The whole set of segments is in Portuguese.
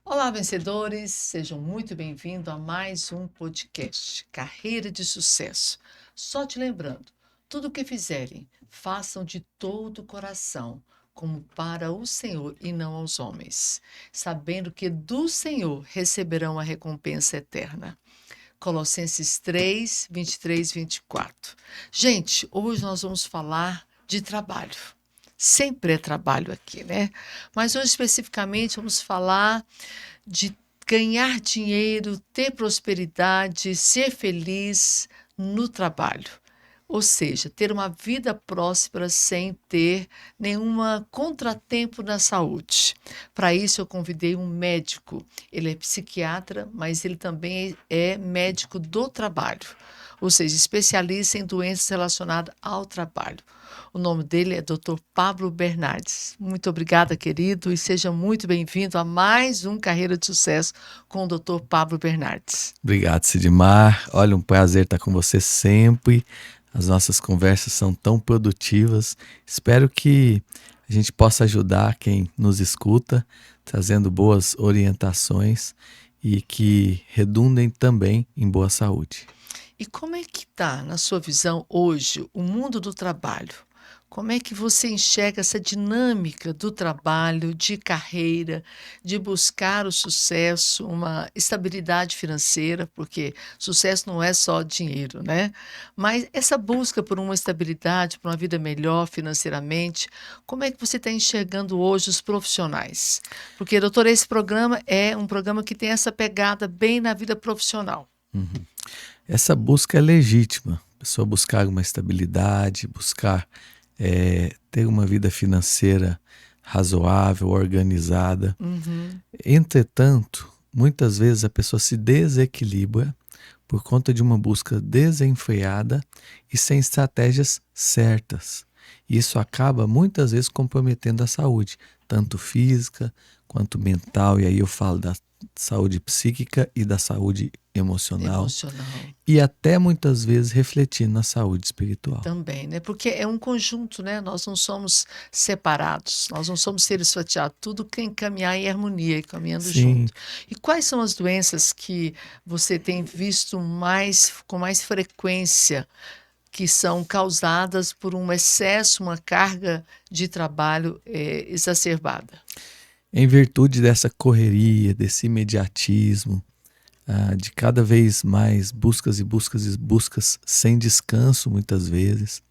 Olá, vencedores! Sejam muito bem-vindos a mais um podcast, Carreira de Sucesso. Só te lembrando, tudo o que fizerem, façam de todo o coração, como para o Senhor e não aos homens, sabendo que do Senhor receberão a recompensa eterna. Colossenses 3, 23, 24. Gente, hoje nós vamos falar de trabalho. Sempre é trabalho aqui, né? Mas hoje especificamente vamos falar de ganhar dinheiro, ter prosperidade, ser feliz no trabalho. Ou seja, ter uma vida próspera sem ter nenhuma contratempo na saúde. Para isso, eu convidei um médico. Ele é psiquiatra, mas ele também é médico do trabalho, ou seja, especialista em doenças relacionadas ao trabalho. O nome dele é Dr. Pablo Bernardes. Muito obrigada, querido, e seja muito bem-vindo a mais um Carreira de Sucesso com o Dr. Pablo Bernardes. Obrigado, Sidmar. Olha, um prazer estar com você sempre. As nossas conversas são tão produtivas. Espero que a gente possa ajudar quem nos escuta, trazendo boas orientações e que redundem também em boa saúde. E como é que está, na sua visão, hoje, o mundo do trabalho? Como é que você enxerga essa dinâmica do trabalho, de carreira, de buscar o sucesso, uma estabilidade financeira, porque sucesso não é só dinheiro, né? Mas essa busca por uma estabilidade, por uma vida melhor financeiramente, como é que você está enxergando hoje os profissionais? Porque, doutora, esse programa é um programa que tem essa pegada bem na vida profissional. Uhum. Essa busca é legítima. A pessoa buscar uma estabilidade, buscar ter uma vida financeira razoável, organizada. Uhum. Entretanto, muitas vezes a pessoa se desequilibra por conta de uma busca desenfreada e sem estratégias certas. Isso acaba muitas vezes comprometendo a saúde, tanto física quanto mental, e aí eu falo da saúde psíquica e da saúde emocional, Emocional. e até muitas vezes refletindo na saúde espiritual. Também, né? Porque é um conjunto, né? Nós não somos separados, nós não somos seres fatiados, tudo tem que caminhar em harmonia e caminhando Sim, junto. E quais são as doenças que você tem visto mais, com mais frequência, que são causadas por um excesso, uma carga de trabalho exacerbada? em virtude dessa correria, desse imediatismo, de cada vez mais buscas e buscas e buscas sem descanso, muitas vezes,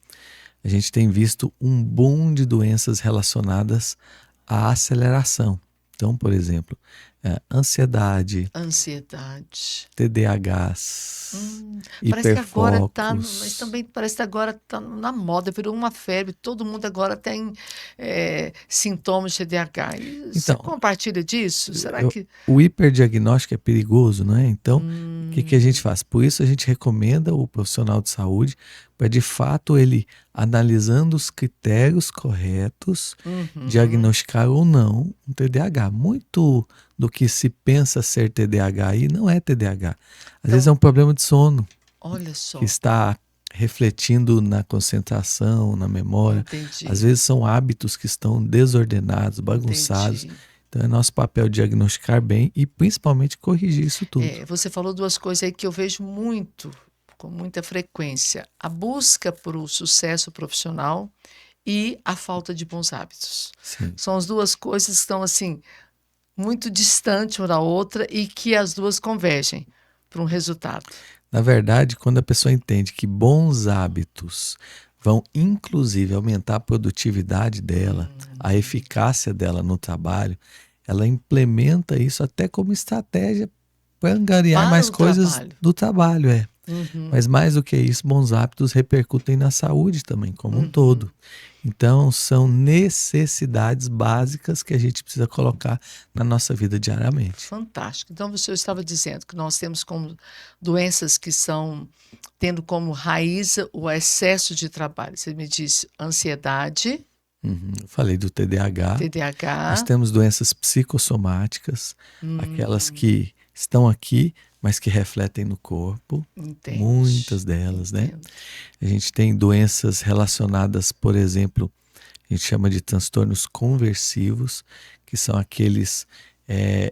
a gente tem visto um boom de doenças relacionadas à aceleração. Então, por exemplo, ansiedade, Ansiedade. TDAHs, Parece que agora tá, mas hiperfocos. também parece que agora tá na moda, virou uma febre, todo mundo agora tem sintomas de TDAH. E você Então, compartilha disso? Será que... o hiperdiagnóstico é perigoso, não é? Então, o que que a gente Hum, faz? Por isso a gente recomenda o profissional de saúde para de fato ele, analisando os critérios corretos, uhum. diagnosticar ou não um TDAH. Muito do que se pensa ser TDAH aí não é TDAH. Às vezes é Então, um problema de sono olha que só, está refletindo na concentração, na memória. Às entendi, vezes são hábitos que estão desordenados, bagunçados. entendi. Então é nosso papel diagnosticar bem e principalmente corrigir isso tudo. Você falou duas coisas aí que eu vejo muito, com muita frequência: a busca por o sucesso profissional e a falta de bons hábitos. Sim. São as duas coisas que estão assim muito distantes uma da outra e que as duas convergem para um resultado. Na verdade, quando a pessoa entende que bons hábitos vão inclusive aumentar a produtividade dela, a eficácia dela no trabalho, ela implementa isso até como estratégia para angariar Para mais o coisas trabalho. do trabalho, é. Uhum, Mas mais do que isso, bons hábitos repercutem na saúde também, como um uhum. todo. Então, são necessidades básicas que a gente precisa colocar na nossa vida diariamente. Fantástico. Então, você estava dizendo que nós temos como doenças que são tendo como raiz o excesso de trabalho. Você me disse ansiedade, Eu falei do TDAH. Nós TDAH. temos doenças psicossomáticas, aquelas Hum, que estão aqui, mas que refletem no corpo, entende, muitas delas, né? entendo. A gente tem doenças relacionadas, por exemplo, a gente chama de transtornos conversivos, que são aqueles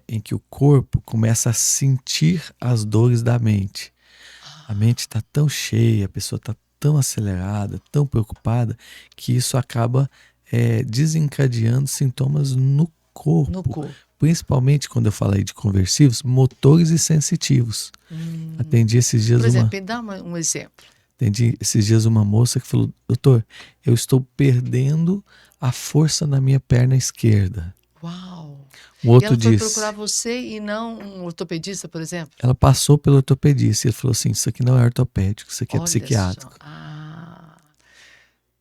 em que o corpo começa a sentir as dores da mente. A mente está tão cheia, a pessoa está tão acelerada, tão preocupada, que isso acaba desencadeando sintomas no no corpo. corpo. Principalmente quando eu falei de conversivos, motores e sensitivos. Atendi esses dias Por exemplo, me dá um exemplo. uma moça que falou: doutor, eu estou perdendo a força na minha perna esquerda. Uau! O E outro ela foi procurar disse, você e não um ortopedista, por exemplo? ela passou pelo ortopedista e ele falou assim: isso aqui não é ortopédico, isso aqui é Olha só. psiquiátrico.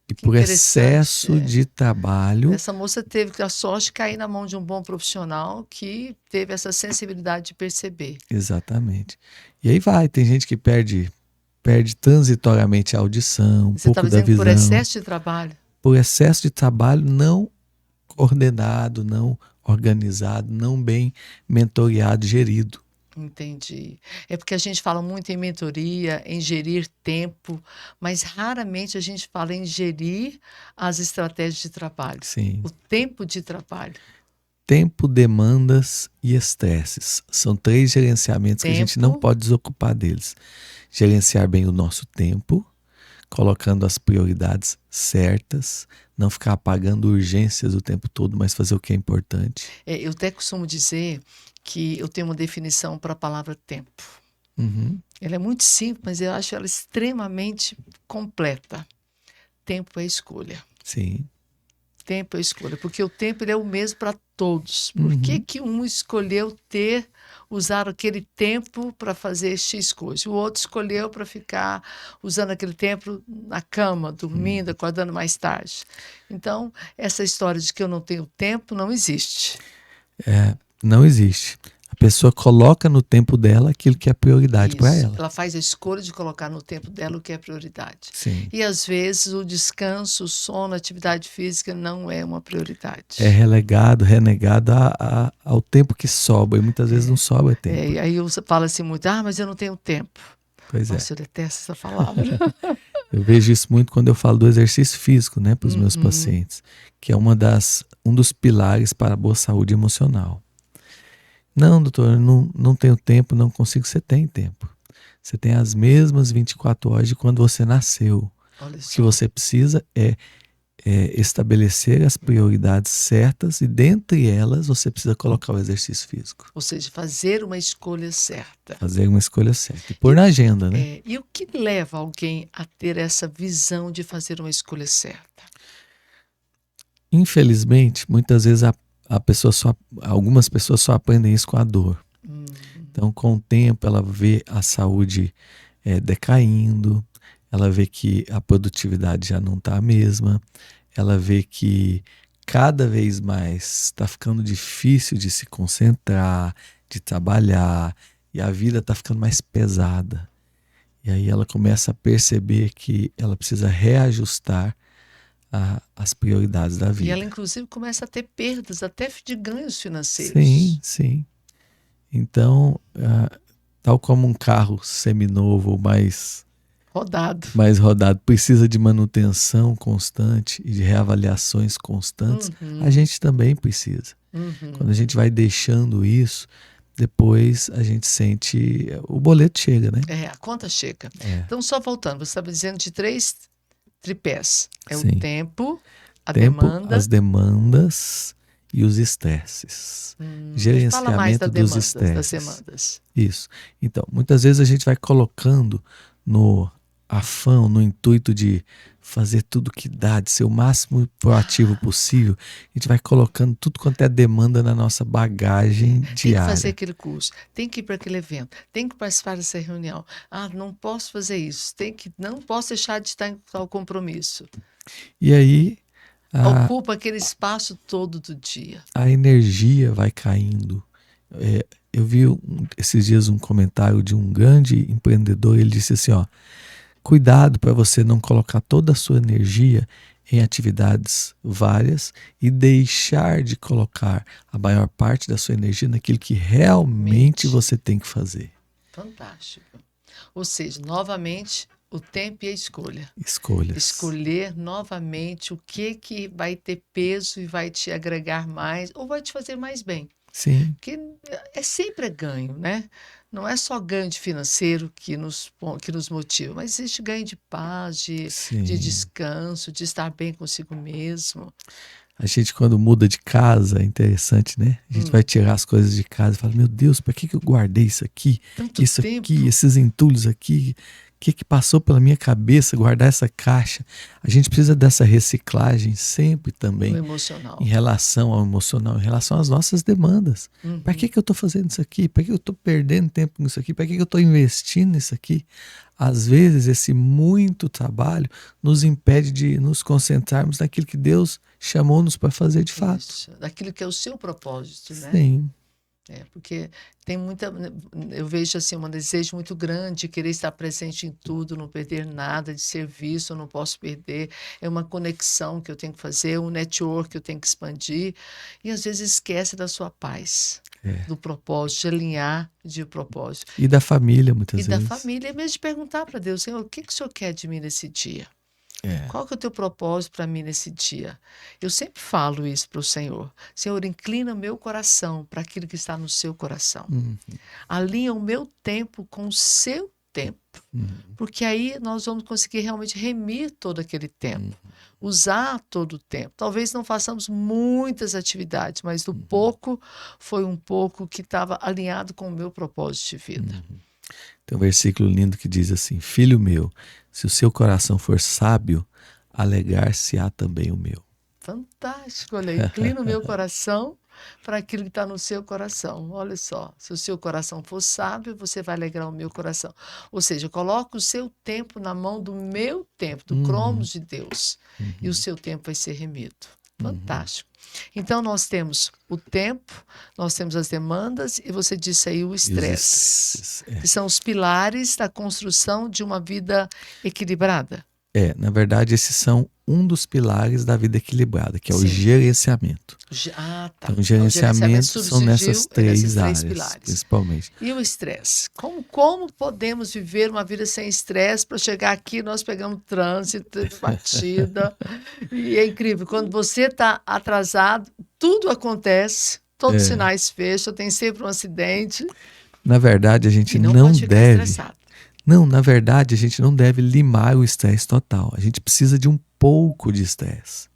E Que por interessante. excesso de trabalho, Essa moça teve a sorte de cair na mão de um bom profissional que teve essa sensibilidade de perceber. exatamente. E aí vai, tem gente que perde transitoriamente a audição, um Você estava pouco da dizendo que por visão, excesso de trabalho. por excesso de trabalho não ordenado, não organizado, não bem mentoreado, gerido. Entendi. É porque a gente fala muito em mentoria, em gerir tempo, mas raramente a gente fala em gerir as estratégias de trabalho, Sim. o tempo de trabalho. Tempo, demandas e estresses. São 3 gerenciamentos que a gente não Tempo, pode desocupar deles. Gerenciar bem o nosso tempo, colocando as prioridades certas, não ficar apagando urgências o tempo todo, mas fazer o que é importante. eu até costumo dizer que eu tenho uma definição para a palavra tempo. Uhum. Ela é muito simples, mas eu acho ela extremamente completa. Tempo é escolha. Sim. Tempo é escolha, porque o tempo ele é o mesmo para todos. Por que Uhum. que um escolheu usar aquele tempo para fazer X coisa? O outro escolheu para ficar usando aquele tempo na cama, dormindo, acordando mais tarde. Então, essa história de que eu não tenho tempo não existe. Não existe. A pessoa coloca no tempo dela aquilo que é prioridade para Isso. ela. Ela faz a escolha de colocar no tempo dela o que é prioridade. Sim. E às vezes o descanso, o sono, a atividade física não é uma É prioridade. relegado, renegado ao tempo que sobra. E muitas vezes não sobra tempo. E aí fala assim muito, mas eu não tenho tempo. Pois é. Nossa, eu detesto essa palavra. Eu vejo isso muito quando eu falo do exercício físico, né, para os meus Uhum. pacientes, que é um dos pilares para a boa saúde emocional. Não, doutor, eu não tenho tempo, não consigo. Você tem tempo. Você tem as mesmas 24 horas de quando você nasceu. Olha O que só. você precisa é estabelecer as prioridades certas e dentre elas você precisa colocar o exercício físico. Ou seja, fazer uma escolha certa. Fazer uma escolha certa. E pôr na agenda, né? E o que leva alguém a ter essa visão de fazer uma escolha certa? Infelizmente, muitas vezes algumas pessoas só aprendem isso com a dor. Então, com o tempo, ela vê a saúde decaindo, ela vê que a produtividade já não está a mesma, ela vê que cada vez mais está ficando difícil de se concentrar, de trabalhar, e a vida está ficando mais pesada. E aí ela começa a perceber que ela precisa reajustar as prioridades da E ela, vida. inclusive, começa a ter perdas, até de ganhos financeiros. Sim, sim. Então, tal como um carro seminovo, mais rodado, precisa de manutenção constante e de reavaliações constantes, a gente também precisa. Quando a gente vai deixando isso, depois a gente sente, o boleto chega, né? A conta chega. Então, só voltando, você estava dizendo de 3 tripés. É Sim. o tempo, as demandas e os estresses. Fala mais Gerenciamento dos estresses. das demandas. Isso. Então, muitas vezes a gente vai colocando no afã, no intuito de fazer tudo que dá, de ser o máximo proativo possível, a gente vai colocando tudo quanto é demanda na nossa bagagem diária. Tem que fazer aquele curso, tem que ir para aquele evento, tem que participar dessa reunião. Não posso fazer isso, não posso deixar de estar em tal compromisso. E aí ocupa aquele espaço todo do dia. A energia vai caindo. Eu vi esses dias um comentário de um grande empreendedor. Ele disse assim: cuidado para você não colocar toda a sua energia em atividades várias e deixar de colocar a maior parte da sua energia naquilo que realmente você tem que fazer. Fantástico. Ou seja, novamente, o tempo e a escolha. Escolhas. Escolher novamente o que vai ter peso e vai te agregar mais ou vai te fazer mais bem. Sim, Que é sempre ganho, né? Não é só ganho de financeiro que nos motiva, mas existe ganho de paz, de sim. descanso, de estar bem consigo mesmo. A gente, quando muda de casa, é interessante, né? A gente vai Hum, tirar as coisas de casa e fala: Meu Deus, para que eu guardei tanto isso aqui, tempo. esses entulhos aqui? O que passou pela minha cabeça guardar essa caixa? A gente precisa dessa reciclagem sempre No também em emocional. relação ao emocional, em relação às nossas demandas. Para Uhum. que eu estou fazendo isso aqui? Para que eu estou perdendo tempo nisso aqui? Para que eu estou investindo nisso aqui? Às vezes, esse muito trabalho nos impede de nos concentrarmos naquilo que Deus chamou-nos para fazer de fato. Isso, daquilo que é o seu propósito, né? Sim. É, porque tem muita, eu vejo assim um desejo muito grande de querer estar presente em tudo, não perder nada, de ser visto, eu não posso perder. É uma conexão que eu tenho que fazer, um network que eu tenho que expandir, e às vezes esquece da sua paz, É. do propósito, de alinhar de propósito. E da família, E muitas da vezes. família, em vez de perguntar para Deus, Senhor, o que que o Senhor quer de mim nesse dia? É. Qual que é o teu propósito para mim nesse dia? Eu sempre falo isso para o Senhor. Senhor, inclina meu coração para aquilo que está no seu coração. Hum, Alinha o meu tempo com o seu tempo. hum, Porque aí nós vamos conseguir realmente remir todo aquele tempo, hum, usar todo o tempo. Talvez não façamos muitas atividades, mas do hum, pouco foi um pouco que estava alinhado com o meu propósito de vida. hum. Tem um versículo lindo que diz assim: Filho meu, se o seu coração for sábio, alegrar-se-á também o meu. Fantástico, olha aí, inclina o meu coração para aquilo que está no seu coração. Olha só, se o seu coração for sábio, você vai alegrar o meu coração. Ou seja, coloca o seu tempo na mão do meu tempo, do Uhum, cromos de Deus, e o uhum, seu tempo vai ser remido. uhum. Fantástico. Então, nós temos o tempo, nós temos as demandas, e você disse aí o E os estresse, estresses. que são os pilares da construção de uma vida equilibrada. Na verdade, esses são um dos pilares da vida equilibrada, que é o Sim. gerenciamento. Tá. Então, o Então, o gerenciamento gerenciamento são nessas subsurgiu nesses três três áreas, pilares. principalmente. E o estresse? Como podemos viver uma vida sem estresse? Para chegar aqui, nós pegamos trânsito, batida. E é incrível, quando você está atrasado, tudo acontece, todos os É. sinais fecham, tem sempre um acidente Na verdade, a gente e não não pode ficar deve. estressado. Não, na verdade, a gente não deve limar o estresse total. A gente precisa de um pouco de estresse.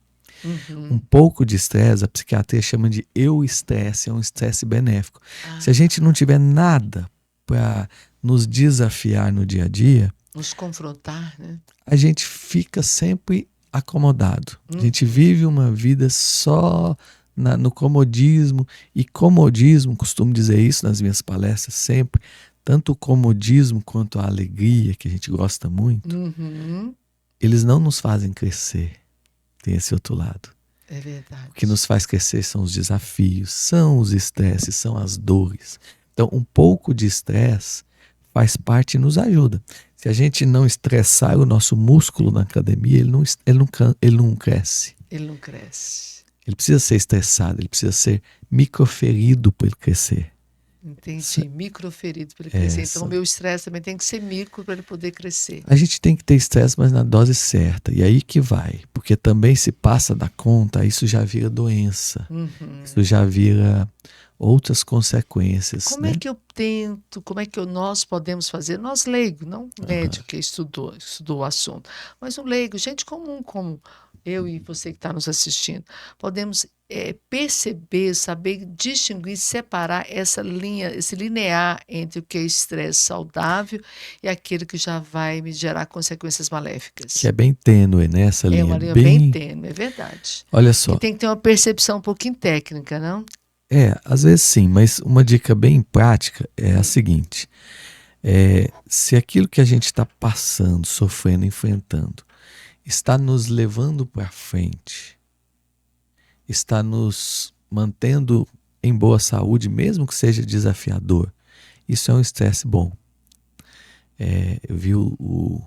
Um Uhum. pouco de estresse, a psiquiatria chama de euestresse, é um estresse benéfico. Se a gente não Ah, tiver nada para nos desafiar no dia a dia, nos confrontar, né? a gente fica sempre acomodado. A gente Uhum. vive uma vida só no comodismo. E comodismo, costumo dizer isso nas minhas palestras sempre, tanto o comodismo quanto a alegria, que a gente gosta muito, Uhum. eles não nos fazem crescer. Tem esse outro lado. É O que verdade. nos faz crescer são os desafios, são os estresses, são as dores. Então, um pouco de estresse faz parte e nos ajuda. Se a gente não estressar o nosso músculo na academia, ele não cresce. Ele não cresce. Ele precisa ser estressado, ele precisa ser microferido para ele crescer. Entendi. Microferido para ele crescer. Então, o Essa, meu estresse também tem que ser micro para ele poder crescer. a gente tem que ter estresse, mas na dose certa. E aí que vai. Porque também se passa da conta, isso já vira doença. Isso Uhum. já vira outras consequências, Como é né? que eu tento, como é que nós podemos fazer? Nós leigos, não Aham. médico que estudou o assunto, mas um leigo, gente comum como eu e você que está nos assistindo, podemos perceber, saber distinguir, separar essa linha, esse linear entre o que é estresse saudável e aquele que já vai me gerar consequências Que é maléficas. bem tênue, né? Essa É linha uma linha bem bem. tênue, é verdade. Olha Que só, tem que ter uma percepção um pouquinho técnica, não? às vezes sim, mas uma dica bem prática é a Hum, seguinte: se aquilo que a gente está passando, sofrendo, enfrentando, está nos levando para frente, está nos mantendo em boa saúde, mesmo que seja desafiador, isso é um estresse bom. Eu vi o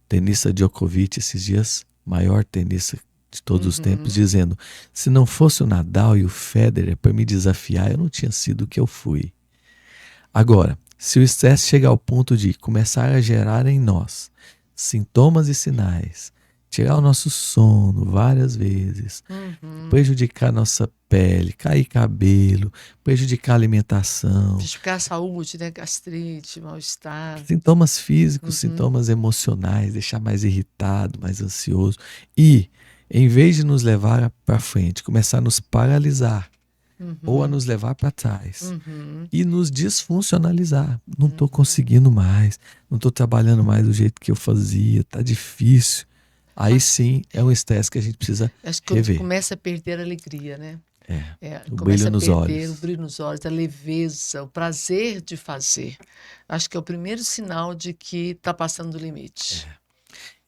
tenista Djokovic esses dias, maior tenista de todos os tempos, uhum. dizendo: se não fosse o Nadal e o Federer para me desafiar, eu não tinha sido o que eu fui. Agora, se o estresse chega ao ponto de começar a gerar em nós sintomas e sinais tirar o nosso sono várias vezes, Uhum. prejudicar nossa pele, cair cabelo, prejudicar a alimentação, Prejudicar a saúde, né? Gastrite, mal-estar. sintomas físicos, Uhum. sintomas emocionais, deixar mais irritado, mais ansioso. E, em vez de nos levar para frente, começar a nos paralisar ou a Uhum. nos levar para trás Uhum. e nos disfuncionalizar. Não estou Uhum. conseguindo mais, não estou trabalhando mais do jeito que eu fazia, tá difícil. Aí Acho, sim é um estresse que a gente precisa acho que quando rever. começa a perder a alegria, né? É, o Começa brilho a nos perder o olhos. brilho nos olhos, a leveza, o prazer de fazer. Acho que é o primeiro sinal de que está passando do limite.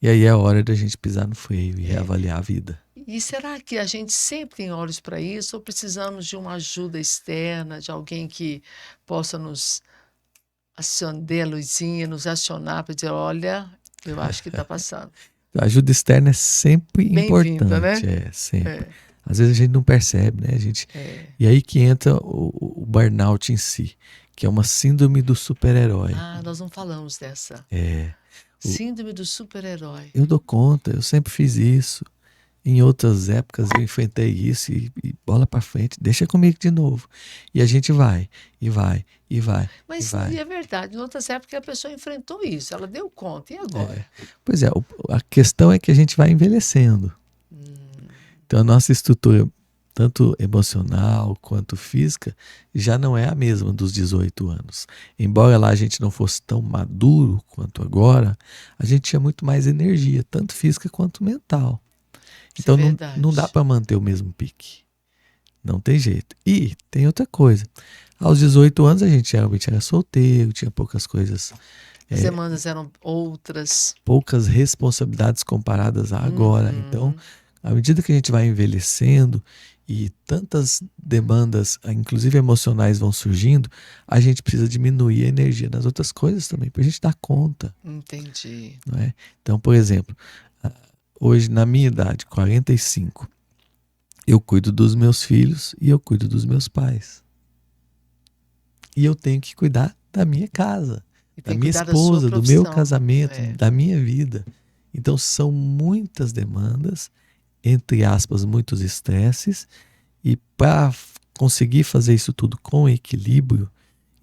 E aí é a hora da gente pisar no freio e É. reavaliar a vida. E será que a gente sempre tem olhos para isso ou precisamos de uma ajuda externa, de alguém que possa nos acender a luzinha, nos acionar para dizer, olha, eu acho que está passando. A ajuda externa é sempre Bem-vinda, importante, né? é, sempre. É, Às vezes a gente não percebe, né? é. E aí que entra o burnout em si, que é uma síndrome do super-herói. Ah, nós não falamos dessa. É, o- Síndrome do super-herói. eu dou conta, eu sempre fiz isso. Em outras épocas eu enfrentei isso e bola pra frente, deixa comigo de novo. E a gente vai, e vai, e vai, e Mas e vai. é verdade, em outras épocas a pessoa enfrentou isso, ela deu conta. E agora? Pois é, a questão é que a gente vai envelhecendo. Hum, Então a nossa estrutura, tanto emocional quanto física, já não é a mesma dos 18 anos. Embora lá a gente não fosse tão maduro quanto agora, a gente tinha muito mais energia, tanto física quanto mental. isso é Então não dá verdade. para manter o mesmo pique. Não tem jeito. E tem outra coisa. Aos 18 anos a gente realmente era solteiro, tinha poucas coisas, As demandas eram outras. poucas responsabilidades comparadas a agora. Então, Uhum, à medida que a gente vai envelhecendo e tantas demandas, inclusive emocionais, vão surgindo, a gente precisa diminuir a energia nas outras coisas também, para a gente dar conta, entendi. não é? Então, por exemplo, hoje, na minha idade, 45, eu cuido dos meus filhos e eu cuido dos meus pais. E eu tenho que cuidar da minha casa, E da tem que minha cuidar da sua esposa, do meu profissão. casamento, É. da minha vida. Então, são muitas demandas, entre aspas, muitos estresses, e para conseguir fazer isso tudo com equilíbrio,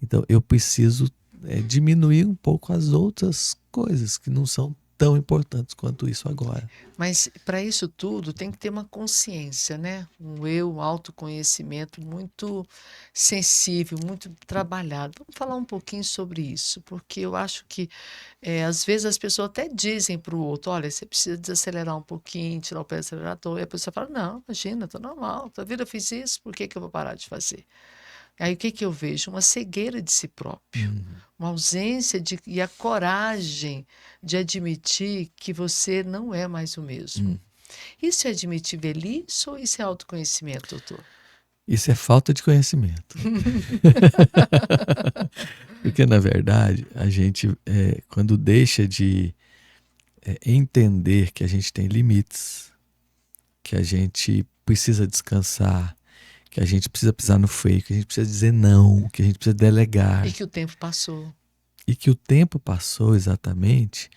então eu preciso diminuir um pouco as outras coisas que não são tão importantes quanto isso agora. Mas para isso tudo tem que ter uma consciência, né? Um eu, um autoconhecimento muito sensível, muito trabalhado. Vamos falar um pouquinho sobre isso, porque eu acho que às vezes as pessoas até dizem para o outro: olha, você precisa desacelerar um pouquinho, tirar o pé do acelerador. E a pessoa fala: não, imagina, tô normal, toda vida eu fiz isso, por que que eu vou parar de fazer? Aí o que que eu vejo? Uma cegueira de si próprio, Uhum. uma ausência e a coragem de admitir que você não é mais o mesmo. Hum. Isso é admitir velhice ou isso é autoconhecimento, doutor? Isso é falta de conhecimento. Porque, na verdade, a gente, quando deixa de entender que a gente tem limites, que a gente precisa descansar, que a gente precisa pisar no freio, que a gente precisa dizer não, que a gente precisa E delegar, que o tempo passou. e que o tempo passou exatamente,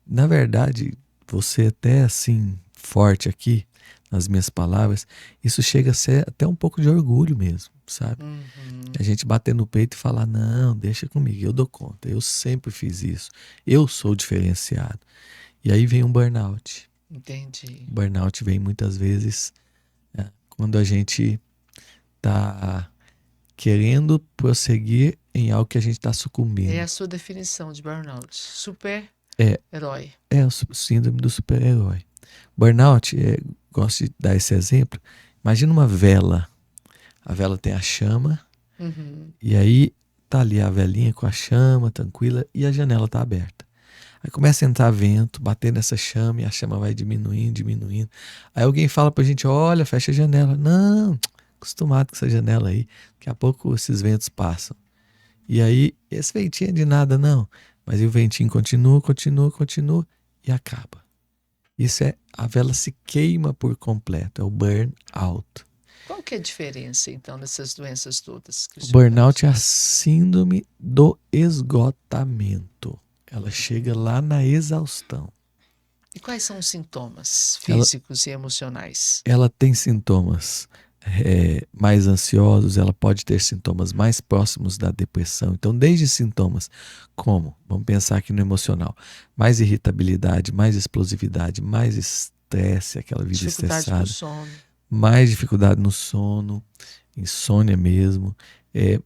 na verdade, você até assim, forte aqui, nas minhas palavras, isso chega a ser até um pouco de orgulho mesmo, sabe? Uhum, A gente bater no peito e falar, não, deixa comigo, eu dou conta, eu sempre fiz isso, eu sou diferenciado. E aí vem um burnout. entendi. O burnout vem muitas vezes quando a gente está querendo prosseguir em algo que a gente está É sucumbindo. a sua definição de burnout. É, Super-herói. é o síndrome do super-herói. Burnout, gosto de dar esse exemplo. Imagina uma vela. A vela tem a chama, Uhum. e aí tá ali a velinha com a chama, tranquila, e a janela tá aberta. Aí começa a entrar vento, bater nessa chama, e a chama vai diminuindo, diminuindo. Aí alguém fala pra gente, olha, fecha a janela. Não, acostumado com essa janela aí. Daqui a pouco esses ventos passam. E aí, esse ventinho é de nada, não. Mas aí o ventinho continua, continua, continua e acaba. Isso a vela se queima por completo, é o burnout. Qual que é a diferença, então, dessas doenças todas que o O senhor vai burnout é a dizer? síndrome do esgotamento. Ela chega lá na exaustão. E quais são os sintomas Ela, físicos e emocionais? ela tem sintomas mais ansiosos, ela pode ter sintomas mais próximos da depressão. Então, desde sintomas como, vamos pensar aqui no emocional, mais irritabilidade, mais explosividade, mais estresse, aquela vida Dificuldade para o estressada, sono. mais dificuldade no sono, insônia mesmo,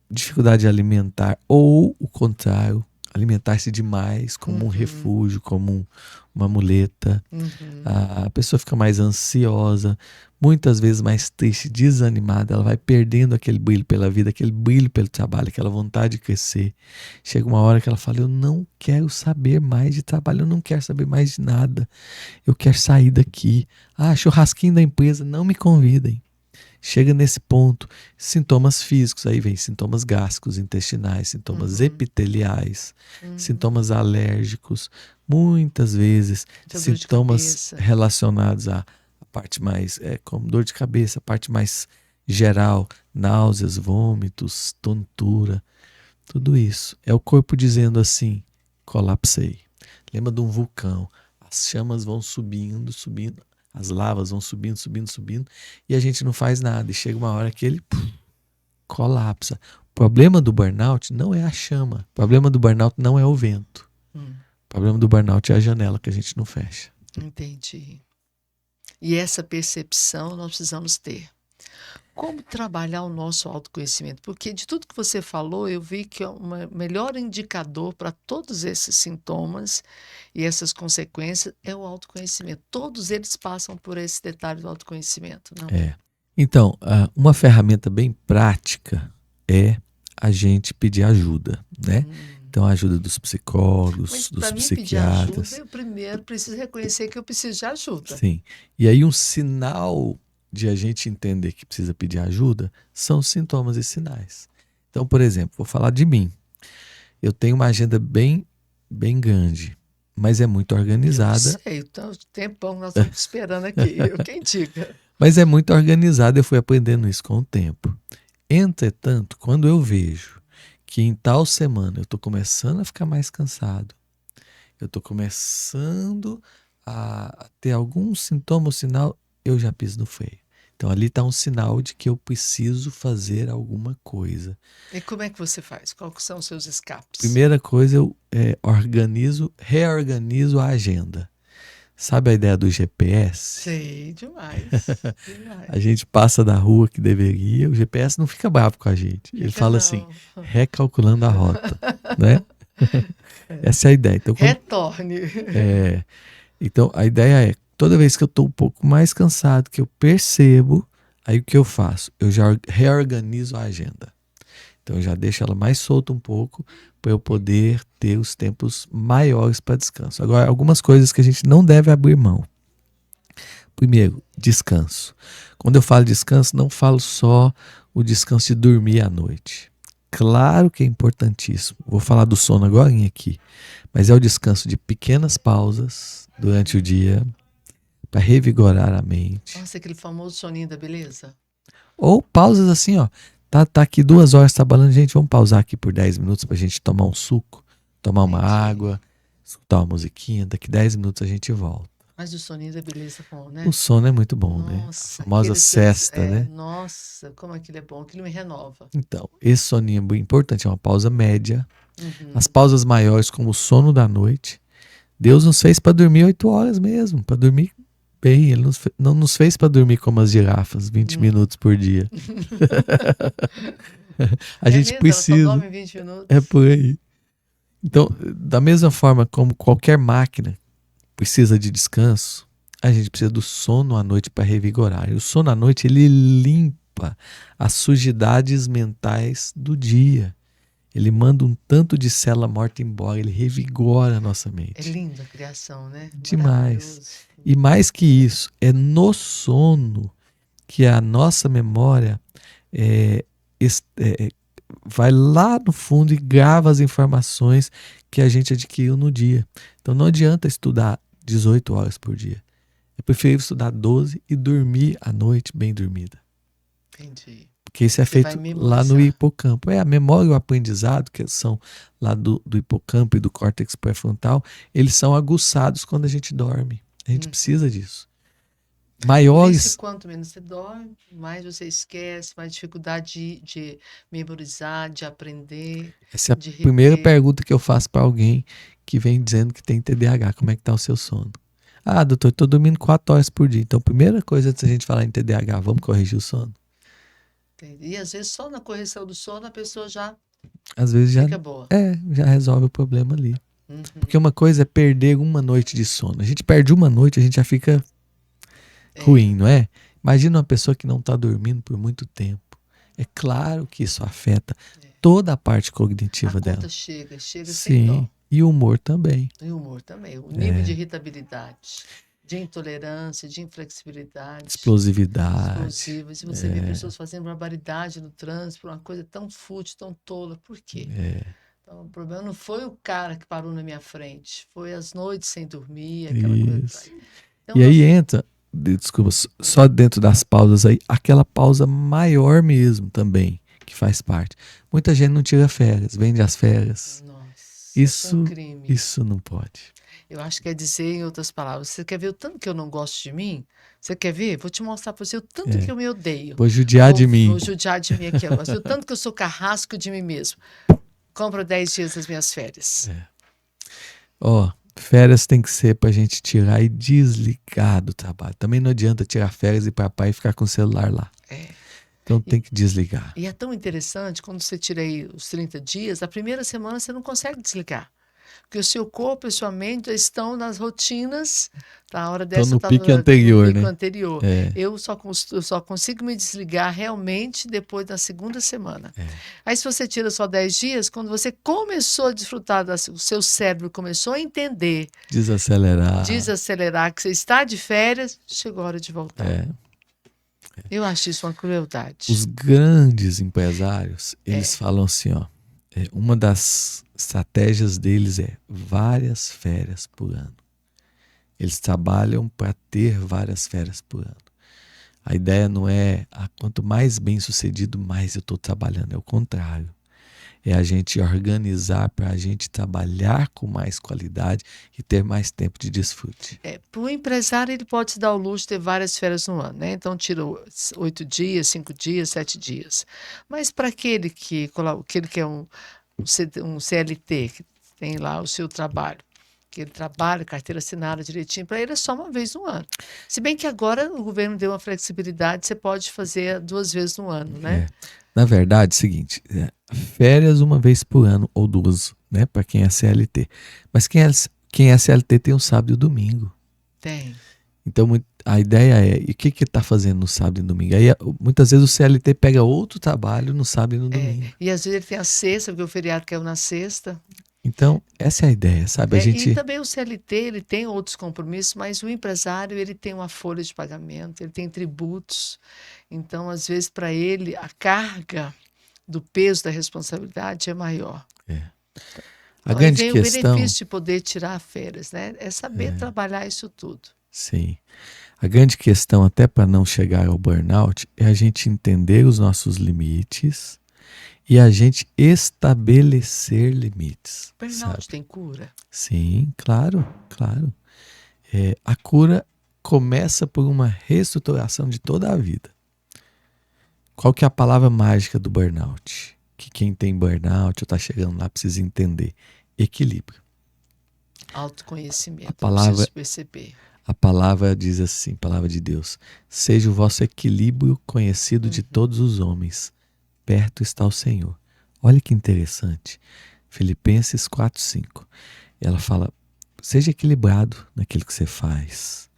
dificuldade alimentar, ou o contrário, alimentar-se demais como um Uhum, refúgio, como uma muleta. uhum. A pessoa fica mais ansiosa, muitas vezes mais triste, desanimada, ela vai perdendo aquele brilho pela vida, aquele brilho pelo trabalho, aquela vontade de crescer. Chega uma hora que ela fala: eu não quero saber mais de trabalho, eu não quero saber mais de nada, eu quero sair daqui. Ah, churrasquinho da empresa, não me convidem. Chega nesse ponto, sintomas físicos, aí vem sintomas gástricos, intestinais, sintomas Uhum, epiteliais, uhum. sintomas alérgicos, muitas vezes Muita dor de sintomas cabeça. relacionados à parte mais, como dor de cabeça, a parte mais geral, náuseas, vômitos, tontura, tudo isso. É o corpo dizendo assim: colapsei. Lembra de um vulcão, as chamas vão subindo, subindo, as lavas vão subindo, subindo, subindo, e a gente não faz nada. E chega uma hora que ele colapsa. O problema do burnout não é a chama. O problema do burnout não é o vento. Hum, O problema do burnout é a janela que a gente não fecha. entendi. E essa percepção nós precisamos ter. Como trabalhar o nosso autoconhecimento? Porque de tudo que você falou, eu vi que o melhor indicador para todos esses sintomas e essas consequências é o autoconhecimento. Todos eles passam por esse detalhe do autoconhecimento, não? É. Então, uma ferramenta bem prática é a gente pedir ajuda, né? Hum. Então, a ajuda dos Mas psicólogos, dos para mim pedir ajuda, psiquiatras. eu primeiro preciso reconhecer que eu preciso de ajuda. Sim. E aí um sinal de a gente entender que precisa pedir ajuda são os sintomas e sinais. Então, por exemplo, vou falar de mim. Eu tenho uma agenda bem grande, mas é muito Eu organizada. sei, então, o tempão nós estamos esperando aqui. Eu quem diga. Mas é muito organizada, eu fui aprendendo isso com o tempo. Entretanto, quando eu vejo que em tal semana eu estou começando a ficar mais cansado, eu estou começando a ter algum sintoma ou sinal, eu já piso no freio. Então ali está um sinal de que eu preciso fazer alguma coisa. E como é que você faz? Quais são os seus escapes? Primeira coisa, eu reorganizo a agenda. Sabe a ideia do GPS? Sei, demais, A demais. gente passa da rua que deveria, o GPS não fica bravo com a gente. Ele Fica fala assim, não. recalculando a rota, né? Essa é a ideia. Então, Retorne. é, então a ideia é, toda vez que eu estou um pouco mais cansado, que eu percebo, aí o que eu faço? Eu já reorganizo a agenda. Então eu já deixo ela mais solta um pouco para eu poder ter os tempos maiores para descanso. Agora, algumas coisas que a gente não deve abrir mão. Primeiro, descanso. Quando eu falo descanso, não falo só o descanso de dormir à noite. Claro que é importantíssimo. Vou falar do sono agora aqui, mas é o descanso de pequenas pausas durante o dia para revigorar a mente. Nossa, aquele famoso soninho da beleza. Ou pausas assim, ó. Tá aqui 2 horas trabalhando, gente, vamos pausar aqui por 10 minutos para a gente tomar um suco, tomar uma Entendi. água, escutar uma musiquinha. Daqui 10 minutos a gente volta. Mas o soninho da beleza é bom, O né? sono é muito bom, né? A Nossa, famosa sesta, né? nossa, como aquilo é bom, aquilo me renova. Então, esse soninho é muito importante, é uma pausa média. As Uhum. pausas maiores, como o sono da noite, Deus nos fez para dormir 8 horas mesmo, para dormir bem. Ele não nos fez para dormir como as girafas, 20 Hum. minutos por dia. A É gente mesmo, ela só precisa, dorme 20 é minutos. por aí. Então, da mesma forma como qualquer máquina precisa de descanso, a gente precisa do sono à noite para revigorar. E o sono à noite, ele limpa as sujidades mentais do dia. Ele manda um tanto de célula morta embora, ele revigora a nossa É mente. lindo a criação, né? Demais. Maravilhoso. E mais que isso, é no sono que a nossa memória é, vai lá no fundo e grava as informações que a gente adquiriu no dia. Então não adianta estudar 18 horas por dia. É preferível estudar 12 e dormir à noite bem dormida. Entendi. Porque isso é Você vai feito lá no memorizar. hipocampo. A memória e o aprendizado, que são lá do hipocampo e do córtex pré-frontal, eles são aguçados quando a gente dorme. A gente precisa disso. Por isso, Maiores. quanto menos você dorme, mais você esquece, mais dificuldade de memorizar, de aprender, Essa é a de primeira reter. pergunta que eu faço para alguém que vem dizendo que tem TDAH. Como é que tá o seu sono? Ah, doutor, eu tô dormindo 4 horas por dia. Então, primeira coisa antes da gente falar em TDAH, vamos corrigir o sono? E às vezes só na correção do sono a pessoa já Às vezes fica boa. já resolve o problema ali. Uhum. Porque uma coisa é perder uma noite de sono. A gente perde uma noite, a gente já fica ruim, não é? Imagina uma pessoa que não está dormindo por muito tempo. É claro que isso afeta toda a parte A cognitiva dela. conta chega sem dó. Sim, e o humor também. E o humor também. O nível de irritabilidade, de intolerância, de inflexibilidade, Explosividade. explosivas. E você vê pessoas fazendo barbaridade no trânsito por uma coisa tão fútil, tão tola. Por quê? Então, o problema não foi o cara que parou na minha frente, foi as noites sem dormir, aquela coisa. Isso. Então, E aí entra, desculpa, só dentro das pausas aí, aquela pausa maior mesmo também, que faz parte. Muita gente não tira férias, vende as férias. Nossa, é um Isso, crime. isso não pode. Eu acho que quer dizer, em outras palavras, você quer ver o tanto que eu não gosto de mim? Você quer ver? Vou te mostrar para você o tanto que eu me odeio. Vou judiar de mim. Vou judiar de mim aqui agora. O tanto que eu sou carrasco de mim mesmo. Compro 10 dias das minhas férias. Ó, férias tem que ser pra gente tirar e desligar do trabalho. Também não adianta tirar férias e ir pra praia e ficar com o celular lá. Então tem que desligar. E é tão interessante, quando você tira aí os 30 dias, a primeira semana você não consegue desligar. Porque o seu corpo e sua mente já estão nas rotinas. Tá? A hora dessa Então no eu estava pique anterior, no pico né? anterior. Eu só consigo me desligar realmente depois da segunda semana. Aí se você tira só 10 dias, quando você começou a desfrutar, o seu cérebro começou a entender, desacelerar, que você está de férias, chegou a hora de voltar. Eu acho isso uma crueldade. Os grandes empresários, eles falam assim, ó, uma das estratégias deles é várias férias por ano. Eles trabalham para ter várias férias por ano. A ideia não é quanto mais bem sucedido, mais eu estou trabalhando. É o contrário. É a gente organizar para a gente trabalhar com mais qualidade e ter mais tempo de desfrute. Para o empresário, ele pode se dar o luxo de ter várias férias no ano, né? Então, tira 8 dias, 5 dias, 7 dias. Mas para aquele que é um CLT, que tem lá o seu trabalho, que ele trabalha, carteira assinada direitinho, para ele é só uma vez no ano. Se bem que agora o governo deu uma flexibilidade, você pode fazer 2 vezes no ano, né? Na verdade, é o seguinte, férias uma vez por ano ou 2, né, para quem é CLT. Mas quem é CLT tem um sábado e o domingo. Tem. Então a ideia é, e o que ele está fazendo no sábado e no domingo? Aí muitas vezes o CLT pega outro trabalho no sábado e no domingo. E às vezes ele tem a sexta, porque o feriado caiu na sexta. Então, essa é a ideia, sabe? E também o CLT, ele tem outros compromissos, mas o empresário, ele tem uma folha de pagamento, ele tem tributos. Então, às vezes, para ele, a carga do peso da responsabilidade é maior. A grande aí vem questão, o benefício de poder tirar férias, né? É saber trabalhar isso tudo. Sim. A grande questão, até para não chegar ao burnout, é a gente entender os nossos limites e a gente estabelecer limites. Burnout tem cura? Sim, claro, claro. A cura começa por uma reestruturação de toda a vida. Qual que é a palavra mágica do burnout? Que quem tem burnout ou está chegando lá precisa entender. Equilíbrio. Autoconhecimento, A palavra, perceber. A palavra diz assim, palavra de Deus, seja o vosso equilíbrio conhecido de todos os homens, perto está o Senhor. Olha que interessante, Filipenses 4:5, ela fala, seja equilibrado naquilo que você faz.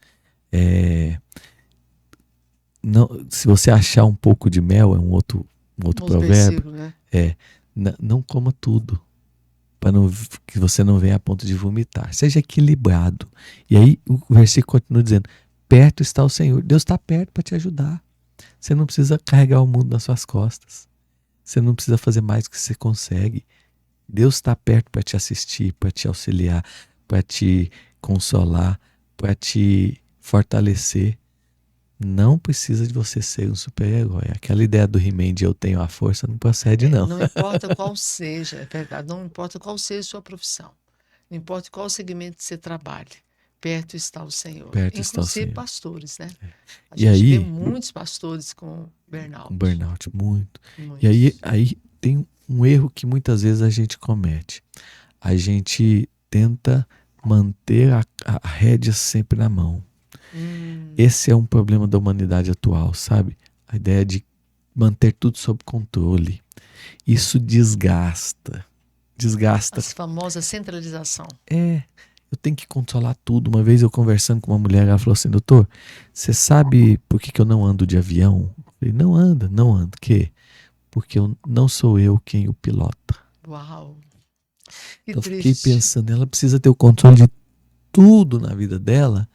Não, se você achar um pouco de mel, é um outro provérbio, né? Não coma tudo, para que você não venha a ponto de vomitar. Seja equilibrado. E aí o versículo continua dizendo, perto está o Senhor. Deus está perto para te ajudar. Você não precisa carregar o mundo nas suas costas. Você não precisa fazer mais do que você consegue. Deus está perto para te assistir, para te auxiliar, para te consolar, para te fortalecer. Não precisa de você ser um super-herói. Aquela ideia do He-Man de eu tenho a força não procede, não. Não importa qual seja, é verdade, não importa qual seja a sua profissão. Não importa qual segmento você trabalhe. perto está o Senhor. Perto está o Inclusive Senhor. pastores, né? A E gente vê aí, muitos pastores com com burnout. burnout, muito. E Muitos. aí tem um erro que muitas vezes a gente comete. A gente tenta manter a rédea sempre na mão. Hum, Esse é um problema da humanidade atual, sabe? A ideia de manter tudo sob controle. Isso desgasta. a Desgasta. famosa centralização. Eu tenho que controlar tudo. Uma vez eu conversando com uma mulher, ela falou assim: doutor, você sabe por que eu não ando de avião? Eu falei: não anda, não ando. Por quê? Porque não sou eu quem o pilota. Uau, que Então eu fiquei triste. pensando, ela precisa ter o controle de tudo na vida dela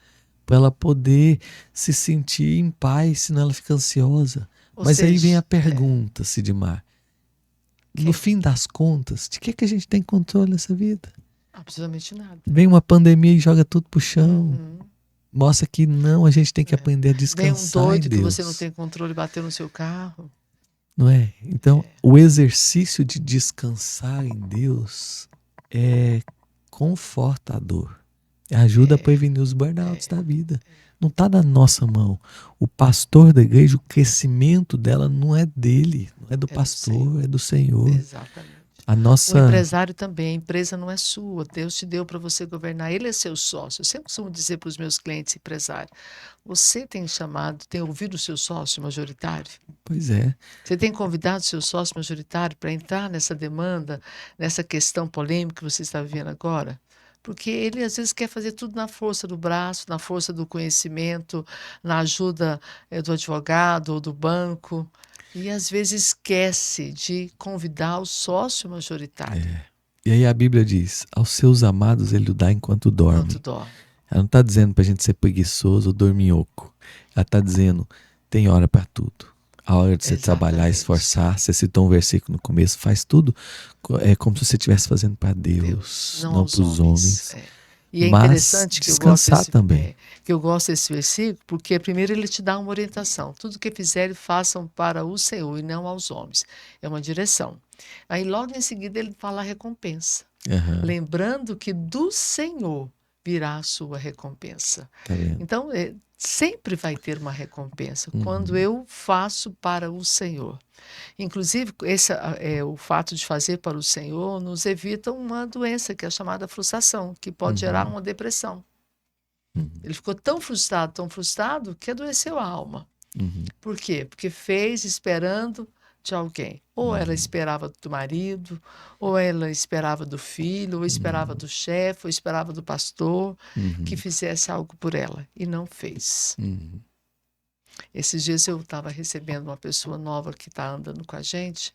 para ela poder se sentir em paz, senão ela fica ansiosa. Ou Mas aí vem a seja, pergunta, Sidmar. No que fim das contas, de que a gente tem controle nessa vida? absolutamente nada. Vem uma pandemia e joga tudo pro chão. Uhum, Mostra que não, a gente tem que é. aprender a Vem um descansar em doido que você não Deus. tem controle, bateu no seu carro. Não é? Então, o exercício de descansar em Deus é confortador. Ajuda a É, prevenir os burnouts da vida. Não está na nossa mão. O pastor da igreja, o crescimento dela não é dele, não é do é do Senhor. pastor, é do Senhor. Exatamente. A O nossa. empresário também, a empresa não é sua, Deus te deu para você governar, ele é seu sócio. Eu sempre costumo dizer para os meus clientes empresários, você tem chamado, tem ouvido o seu sócio majoritário? Pois é. Você tem convidado o seu sócio majoritário para entrar nessa demanda, nessa questão polêmica que você está vivendo agora? Porque ele às vezes quer fazer tudo na força do braço, na força do conhecimento, na ajuda do advogado ou do banco, e às vezes esquece de convidar o sócio majoritário. E aí a Bíblia diz: aos seus amados ele o dá enquanto Quanto dorme. dorme. Ela não está dizendo para a gente ser preguiçoso ou dorminhoco. Ela está dizendo: tem hora para tudo. A hora de você trabalhar, Exatamente. esforçar. Você citou um versículo no começo, faz tudo. É como se você estivesse fazendo para Deus, Deus, não não aos para os homens. homens. É. E é Mas interessante descansar também. que eu gosto desse versículo, porque primeiro ele te dá uma orientação. Tudo que fizerem, façam para o Senhor e não aos homens. É uma direção. Aí logo em seguida ele fala a recompensa. Aham, Lembrando que do Senhor virá a sua recompensa. tá vendo? Então, sempre vai ter uma recompensa quando Uhum, eu faço para o Senhor. Inclusive, o fato de fazer para o Senhor nos evita uma doença que é chamada frustração, que pode gerar uhum, uma depressão. uhum, Ele ficou tão frustrado, que adoeceu a alma. uhum, Por quê? Porque fez esperando de alguém. Ou ela uhum, esperava do marido, ou ela esperava do filho, ou esperava uhum, do chefe, ou esperava do pastor que uhum, fizesse algo por ela e não fez. uhum, Esses dias eu estava recebendo uma pessoa nova que está andando com a gente,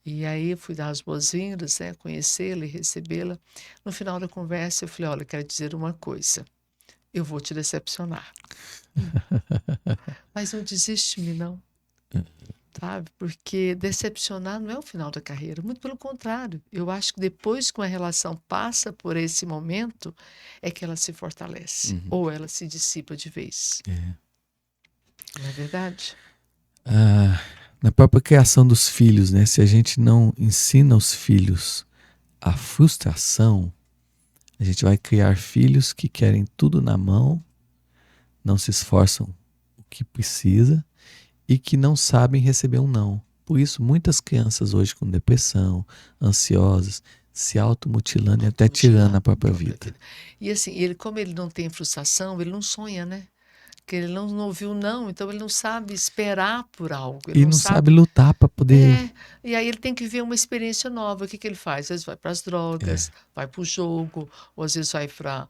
e aí fui dar as boas-vindas, né, conhecê-la e recebê-la. No final da conversa eu falei, olha, eu quero dizer uma coisa, eu vou te decepcionar, mas não desiste de mim não, sabe? Porque decepcionar não é o final da carreira, muito pelo contrário. Eu acho que depois que uma relação passa por esse momento, é que ela se fortalece, uhum. ou ela se dissipa de vez. É. Não é verdade? Ah, na própria criação dos filhos, né? Se a gente não ensina os filhos a frustração, a gente vai criar filhos que querem tudo na mão, não se esforçam o que precisa e que não sabem receber um não. Por isso, muitas crianças hoje com depressão, ansiosas, se automutilando e até tirando a Automutilando a própria própria vida. vida. E assim, ele, como ele não tem frustração, ele não sonha, né? Porque ele não ouviu não, então ele não sabe esperar por algo, ele E não não sabe sabe. lutar para poder. É, e aí ele tem que ver uma experiência nova. O que que ele faz? Às vezes vai para as drogas, É, vai para o jogo, ou às vezes vai para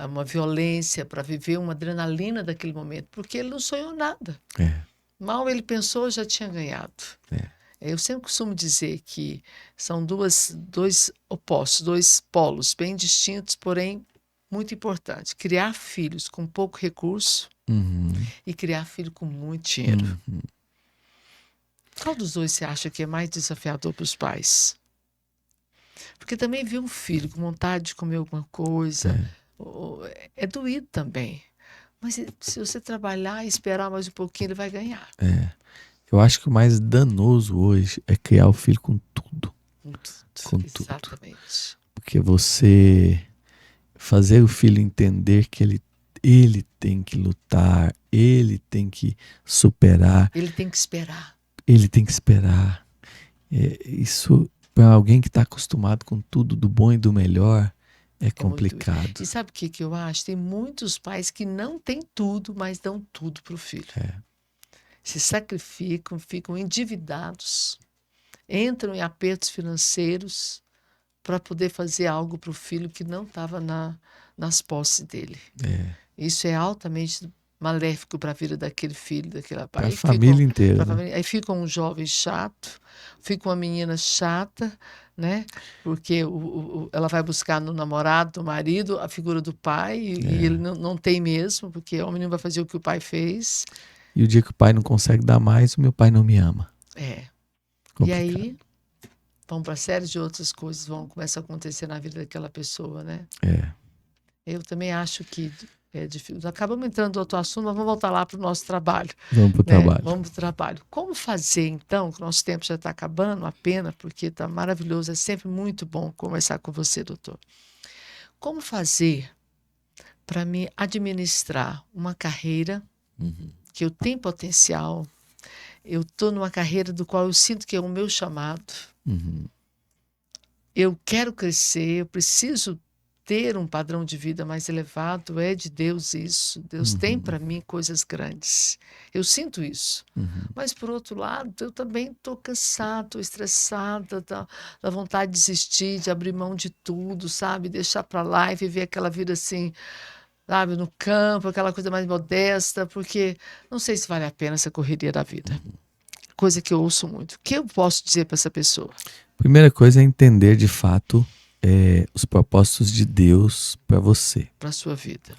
uma violência, para viver uma adrenalina daquele momento, porque ele não sonhou nada. é, Mal ele pensou, já tinha ganhado. é. Eu sempre costumo dizer que são dois opostos, dois polos bem distintos, porém muito importantes. Criar filhos com pouco recurso Uhum, e criar filho com muito dinheiro. uhum. Qual dos dois você acha que é mais desafiador para os pais? Porque também ver um filho com vontade de comer alguma coisa É, é doído também. Mas se você trabalhar e esperar mais um pouquinho, ele vai ganhar. é. Eu acho que o mais danoso hoje é criar o filho com tudo. Com tudo. Com tudo. Exatamente. Porque você fazer o filho entender que ele tem que lutar, ele tem que superar, Ele tem que esperar. ele tem que esperar. Isso, para alguém que está acostumado com tudo do bom e do melhor, é É muito isso. complicado. E sabe o que eu acho? Tem muitos pais que não têm tudo, mas dão tudo para o filho. Se sacrificam, ficam endividados, entram em apertos financeiros para poder fazer algo para o filho que não estava nas posses dele. Isso é altamente maléfico para a vida daquele filho, daquela pai. Para a família inteira, né? Aí fica um jovem chato, fica uma menina chata, né? Porque ela vai buscar no namorado, no marido, a figura do pai, e ele não tem mesmo, porque o menino vai fazer o que o pai fez. E o dia que o pai não consegue dar mais, o meu pai não me ama. E Complicado. aí vão para séries de outras coisas, começam a acontecer na vida daquela pessoa, né? Eu também acho que é difícil. Acabamos entrando no outro assunto, mas vamos voltar lá para o nosso trabalho. Vamos para o trabalho. Vamos para o trabalho. Como fazer, então, que o nosso tempo já está acabando, uma pena, porque está maravilhoso, é sempre muito bom conversar com você, doutor. Como fazer para me administrar uma carreira que eu tenho potencial, eu estou numa carreira do qual eu sinto que é o meu chamado, eu quero crescer, eu preciso ter um padrão de vida mais elevado, é de Deus isso. Deus tem para mim coisas grandes. Eu sinto isso. Mas, por outro lado, eu também estou cansada, estou estressada, da vontade de desistir, de abrir mão de tudo, sabe? Deixar para lá e viver aquela vida assim, sabe? No campo, aquela coisa mais modesta, porque não sei se vale a pena essa correria da vida. Coisa que eu ouço muito. O que eu posso dizer para essa pessoa? Primeira coisa é entender de fato os propósitos de Deus para você. Para a sua vida.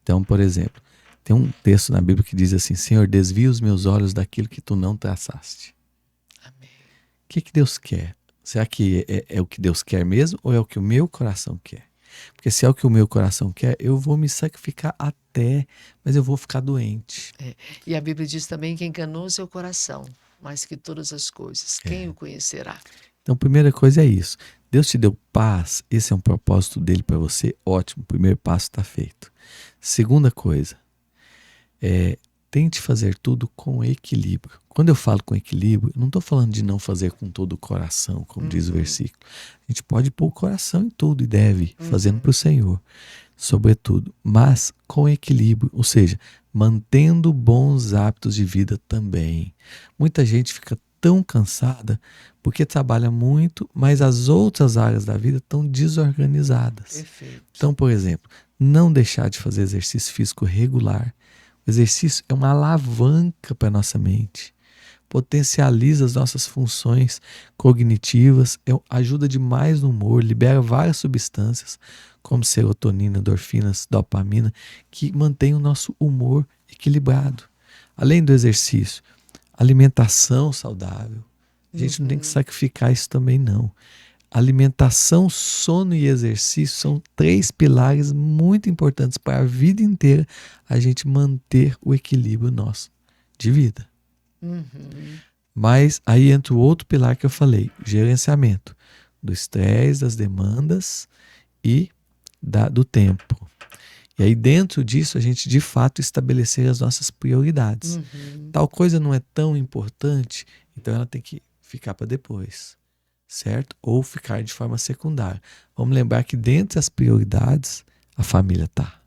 Então, por exemplo, tem um texto na Bíblia que diz assim: Senhor, desvia os meus olhos daquilo que tu não traçaste. Amém. O que Deus quer? Será que é o que Deus quer mesmo ou é o que o meu coração quer? Porque se é o que o meu coração quer, eu vou me sacrificar até, mas eu vou ficar doente. E a Bíblia diz também que enganou seu coração, mais que todas as coisas. Quem o conhecerá? Então, primeira coisa é isso. Deus te deu paz, esse é um propósito dele para você, ótimo, o primeiro passo está feito. Segunda coisa, tente fazer tudo com equilíbrio. Quando eu falo com equilíbrio, eu não estou falando de não fazer com todo o coração, como diz o versículo. A gente pode pôr o coração em tudo e deve, fazendo para o Senhor, sobretudo, mas com equilíbrio, ou seja, mantendo bons hábitos de vida também. Muita gente fica tão cansada porque trabalha muito, mas as outras áreas da vida estão desorganizadas. Perfeito. Então, por exemplo, não deixar de fazer exercício físico regular. O exercício é uma alavanca para a nossa mente, potencializa as nossas funções cognitivas, ajuda demais no humor, libera várias substâncias, como serotonina, endorfinas, dopamina, que mantém o nosso humor equilibrado. Além do exercício, alimentação saudável. A gente não tem que sacrificar isso também, não. Alimentação, sono e exercício são 3 pilares muito importantes para a vida inteira a gente manter o equilíbrio nosso de vida. Mas aí entra o outro pilar que eu falei, gerenciamento do estresse, das demandas e do tempo. E aí dentro disso a gente de fato estabelecer as nossas prioridades. Tal coisa não é tão importante, então ela tem que ficar para depois, certo? Ou ficar de forma secundária. Vamos lembrar que dentre as prioridades a família está.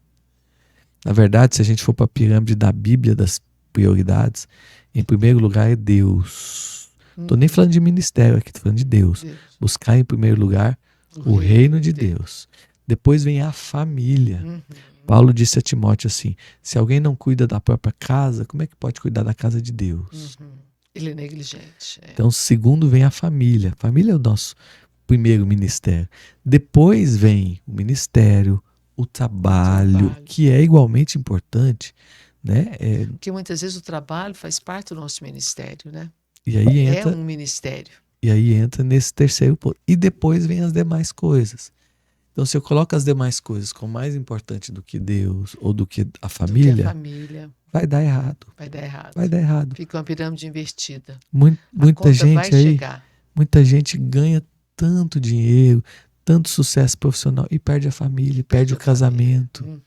Na verdade, se a gente for para a pirâmide da Bíblia das prioridades, em primeiro lugar é Deus. Estou nem falando de ministério aqui, estou falando de Deus. Buscar em primeiro lugar o reino de Deus. Depois vem a família. Paulo disse a Timóteo assim: se alguém não cuida da própria casa, como é que pode cuidar da casa de Deus? Ele é negligente. Então, segundo vem a família. A família é o nosso primeiro ministério. Depois vem o ministério, o trabalho, que é igualmente importante, né? Porque muitas vezes o trabalho faz parte do nosso ministério, né? E aí entra, é um ministério. E aí entra nesse terceiro ponto. E depois vem as demais coisas. Então, se eu coloco as demais coisas como mais importante do que Deus ou do que a família, vai dar errado. Vai dar errado. Fica uma pirâmide invertida. Muita gente aí, muita gente ganha tanto dinheiro, tanto sucesso profissional e perde a família, perde o a família. casamento. Uhum,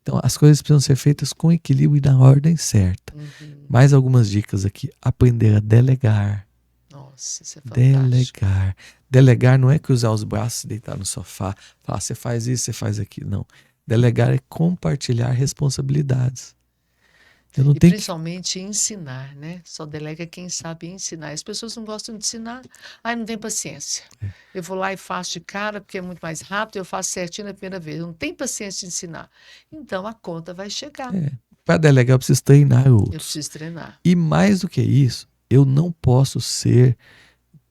Então, as coisas precisam ser feitas com equilíbrio e na ordem certa. uhum. Mais algumas dicas aqui. Aprender a delegar. Nossa, isso é fantástico. Delegar. Delegar não é cruzar os braços e deitar no sofá, falar, você faz isso, você faz aquilo. Não. Delegar é compartilhar responsabilidades. Eu não E tenho que... principalmente ensinar, né? Só delega quem sabe ensinar. As pessoas não gostam de ensinar. Ai, não tem paciência. Eu vou lá e faço de cara, porque é muito mais rápido, eu faço certinho na primeira vez. Eu não tenho paciência de ensinar. Então a conta vai chegar. Para delegar, eu preciso treinar Eu outros. preciso treinar. E mais do que isso, eu não posso ser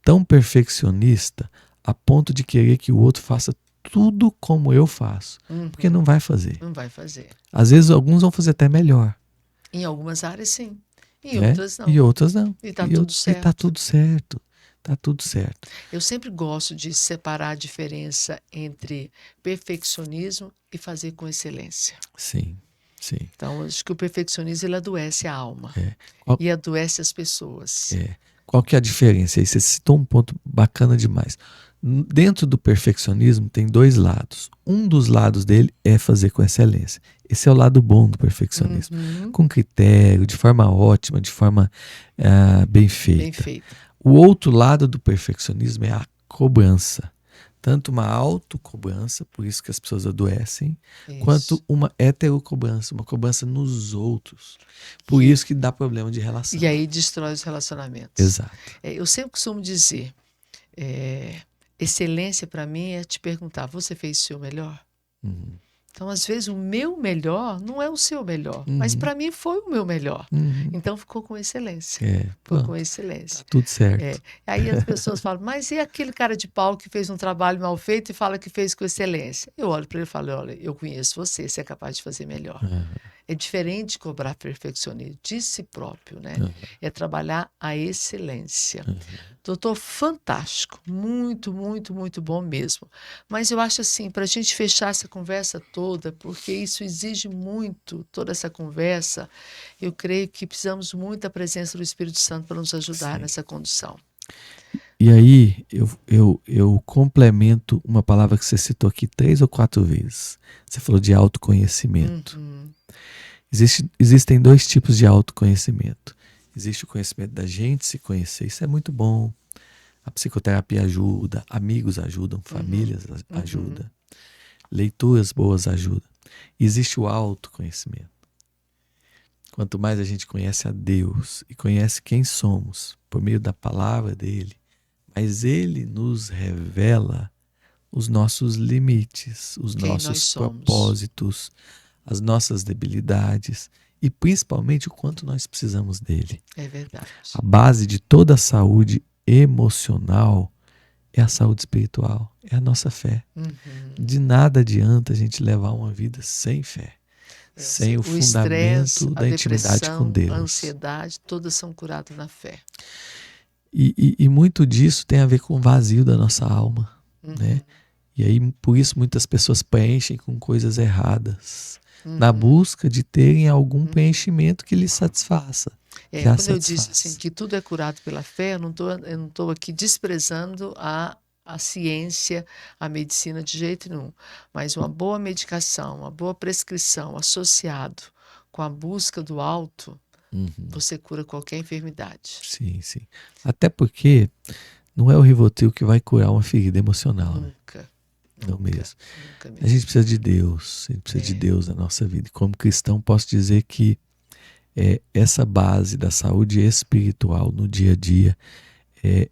tão perfeccionista a ponto de querer que o outro faça tudo como eu faço. Porque não vai fazer. Não vai fazer. Às vezes alguns vão fazer até melhor, Em algumas áreas, sim. Em né? outras, não. E outras não. E tá E tudo tá certo. tudo certo. Tá tudo certo. Eu sempre gosto de separar a diferença entre perfeccionismo e fazer com excelência. Sim, sim. Então, acho que o perfeccionismo ele adoece a alma Qual, e adoece as pessoas. qual que é a diferença? Aí você citou um ponto bacana demais. Dentro do perfeccionismo tem dois lados. Um dos lados dele é fazer com excelência. Esse é o lado bom do perfeccionismo. Com critério, de forma ótima, de forma bem feita. Bem feito. O outro lado do perfeccionismo é a cobrança. Tanto uma autocobrança, por isso que as pessoas adoecem, quanto uma heterocobrança, uma cobrança nos outros. Por isso que dá problema de relação. E aí destrói os relacionamentos. Exato. Eu sempre costumo dizer, excelência para mim é te perguntar, você fez o seu melhor? Uhum. Então, às vezes, o meu melhor não é o seu melhor, mas para mim foi o meu melhor. Então, ficou com excelência. Ficou com excelência. Tá tudo certo. Aí as pessoas falam, mas e aquele cara de pau que fez um trabalho mal feito e fala que fez com excelência? Eu olho para ele e falo, olha, eu conheço você, você é capaz de fazer melhor. É diferente de cobrar perfeccionismo de si próprio, né? É trabalhar a excelência. Doutor, fantástico, muito, muito, muito bom mesmo. Mas eu acho assim, para a gente fechar essa conversa toda, porque isso exige muito, toda essa conversa, eu creio que precisamos muito da presença do Espírito Santo para nos ajudar nessa condução. E aí, eu complemento uma palavra que você citou aqui 3 ou 4 vezes. Você falou de autoconhecimento. Existem 2 tipos de autoconhecimento. Existe o conhecimento da gente se conhecer, isso é muito bom. A psicoterapia ajuda, amigos ajudam, famílias ajudam, leituras boas ajudam. Existe o autoconhecimento. Quanto mais a gente conhece a Deus e conhece quem somos por meio da palavra dele, mas ele nos revela os nossos limites, os nossos propósitos, as nossas debilidades e principalmente o quanto nós precisamos dele. É verdade. A base de toda a saúde emocional é a saúde espiritual, é a nossa fé. De nada adianta a gente levar uma vida sem fé, sem o fundamento da intimidade com Deus. A ansiedade, todas são curadas na fé. E muito disso tem a ver com o vazio da nossa alma, né? E aí, por isso, muitas pessoas preenchem com coisas erradas, na busca de terem algum preenchimento que lhes satisfaça. Quando eu disse assim, que tudo é curado pela fé, eu não estou aqui desprezando a ciência, a medicina de jeito nenhum. Mas uma boa medicação, uma boa prescrição associado com a busca do alto, você cura qualquer enfermidade. Sim, sim. Até porque não é o Rivotril que vai curar uma ferida emocional. Nunca. Não mesmo. A gente precisa de Deus, a gente precisa de Deus na nossa vida. E como cristão, posso dizer que essa base da saúde espiritual no dia a dia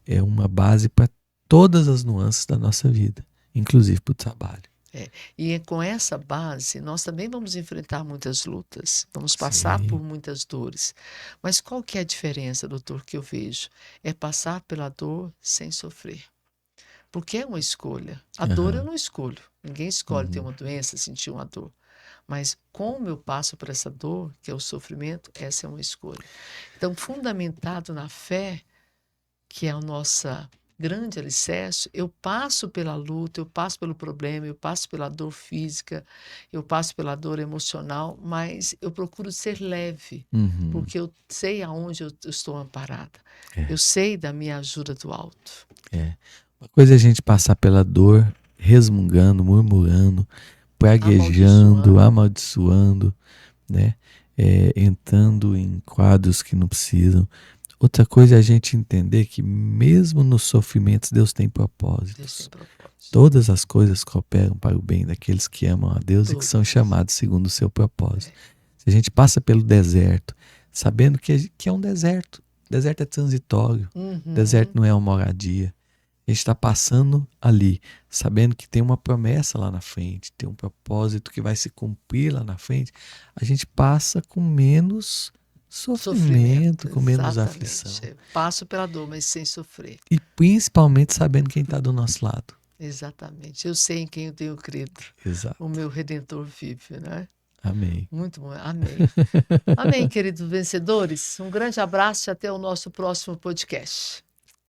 é uma base para todas as nuances da nossa vida, inclusive para o trabalho. E com essa base, nós também vamos enfrentar muitas lutas, vamos passar por muitas dores. Mas qual que é a diferença, doutor, que eu vejo? É passar pela dor sem sofrer. Porque é uma escolha. A dor eu não escolho. Ninguém escolhe ter uma doença, sentir uma dor. Mas como eu passo por essa dor, que é o sofrimento, essa é uma escolha. Então, fundamentado na fé, que é a nossa grande alicerce, eu passo pela luta, eu passo pelo problema, eu passo pela dor física, eu passo pela dor emocional, mas eu procuro ser leve, porque eu sei aonde eu estou amparada. Eu sei da minha ajuda do alto. Uma coisa é a gente passar pela dor resmungando, murmurando, praguejando, Amaldiçoando. amaldiçoando, né? Entrando em quadros que não precisam. Outra coisa é a gente entender que mesmo nos sofrimentos Deus tem Deus tem propósitos. propósito. Todas as coisas cooperam para o bem daqueles que amam a Deus e que são Todas. chamados segundo o seu propósito. É. Se a gente passa pelo deserto, sabendo que é um deserto, deserto é transitório, deserto Uhum. não é uma moradia. A gente está passando ali, sabendo que tem uma promessa lá na frente, tem um propósito que vai se cumprir lá na frente. A gente passa com menos Sofrimento, sofrimento, com menos exatamente. aflição. Passo pela dor, mas sem sofrer. E principalmente sabendo quem está do nosso lado. Exatamente. Eu sei em quem eu tenho crido. O Exato. meu Redentor vive, né? Amém. Muito bom. Amém. Amém, queridos vencedores. Um grande abraço e até o nosso próximo podcast.